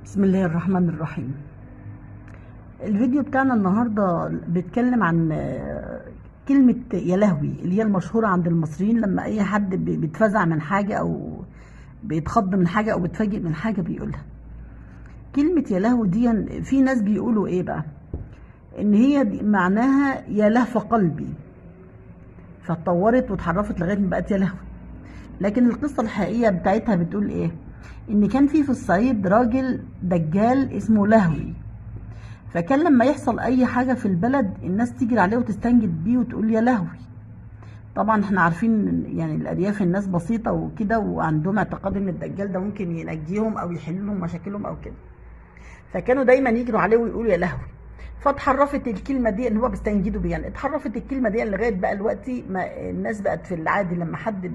بسم الله الرحمن الرحيم. الفيديو بتاعنا النهاردة بيتكلم عن كلمة يا لهوي اللي هي المشهورة عند المصريين لما أي حد بيتفزع من حاجة أو بيتخض من حاجة أو بيتفاجئ من حاجة بيقولها. كلمة يا لهوي دي في ناس بيقولوا إيه بقى؟ إن هي دي معناها يا لهف قلبي، فاتطورت واتحرفت لغاية ما بقت يا لهوي. لكن القصة الحقيقية بتاعتها بتقول إيه؟ إن كان في الصعيد راجل دجال اسمه لهوي، فكان لما يحصل اي حاجه في البلد الناس تجري عليه وتستنجد بيه وتقول يا لهوي. طبعا احنا عارفين يعني الارياف الناس بسيطه وكده، وعندهم اعتقاد ان الدجال ده ممكن ينجيهم او يحل لهم مشاكلهم او كده، فكانوا دايما يجروا عليه ويقولوا يا لهوي. فاتحرفت الكلمه دي ان هو بيستنجدوا بيه، يعني اتحرفت الكلمه دي لغايه بقى دلوقتي ما الناس بقت في العادي لما حد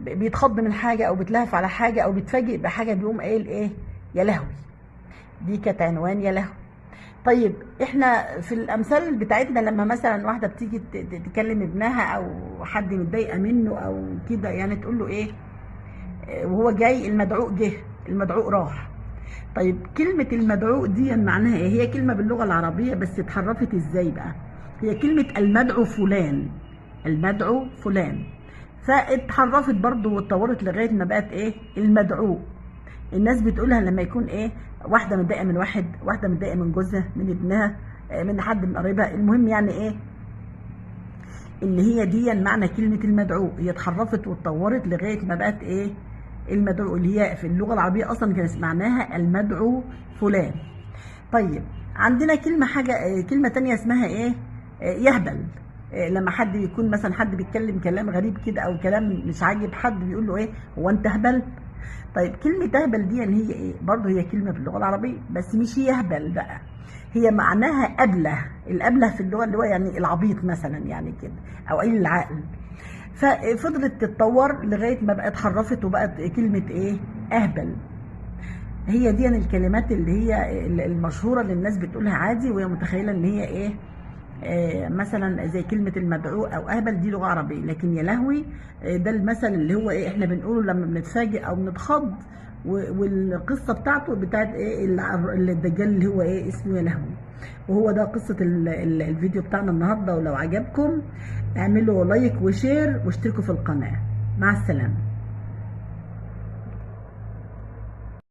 بيتخض من حاجه او بيتلهف على حاجه او بيتفاجئ بحاجه بيقوم قايل ايه؟ يا لهوي. دي كانت عنوان يا لهوي. طيب احنا في الامثال بتاعتنا لما مثلا واحده بتيجي تكلم ابنها او حد متضايقه منه او كده، يعني تقول له ايه؟ وهو جاي المدعوق جه، المدعوق راح. طيب كلمه المدعوق دي معناها ايه؟ هي كلمه باللغه العربيه بس اتحرفت ازاي بقى؟ هي كلمه المدعو فلان، المدعو فلان، فاتحرفت برضو واتطورت لغايه ما بقت ايه؟ المدعو. الناس بتقولها لما يكون ايه؟ واحده متضايقه من واحده متضايقه من جوزها، من ابنها، من حد من قرايبها، المهم يعني ايه؟ ان هي دي معنى كلمه المدعو. هي اتحرفت واتطورت لغايه ما بقت ايه؟ المدعو، اللي هي في اللغه العربيه اصلا كانت معناها المدعو فلان. طيب عندنا كلمه تانية اسمها ايه؟ يهبل. لما حد يكون مثلا حد بيتكلم كلام غريب كده او كلام مش عاجب حد بيقول له ايه؟ هو انت هبل؟ طيب كلمة اهبل دي يعني هي ايه؟ برضه هي كلمة في اللغة العربية بس مش يهبل بقى، هي معناها أبله. الأبله في اللغة اللي هو يعني العبيط مثلا، يعني كده، أو قليل العقل. ففضلت تتطور لغاية ما بقت اتحرفت وبقت كلمة ايه؟ أهبل. هي دي يعني الكلمات اللي هي المشهورة اللي الناس بتقولها عادي وهي متخيلة ان هي ايه؟ مثلا زي كلمة المدعو او اهبل دي لغة عربية، لكن يا لهوي ده المثل اللي هو ايه احنا بنقوله لما بنتفاجئ او بنتخض. والقصة بتاعته بتاعت ايه؟ الدجال اللي هو ايه؟ اسمه يا لهوي. وهو ده قصة الفيديو بتاعنا النهاردة، ولو عجبكم اعملوا لايك وشير واشتركوا في القناة. مع السلامة.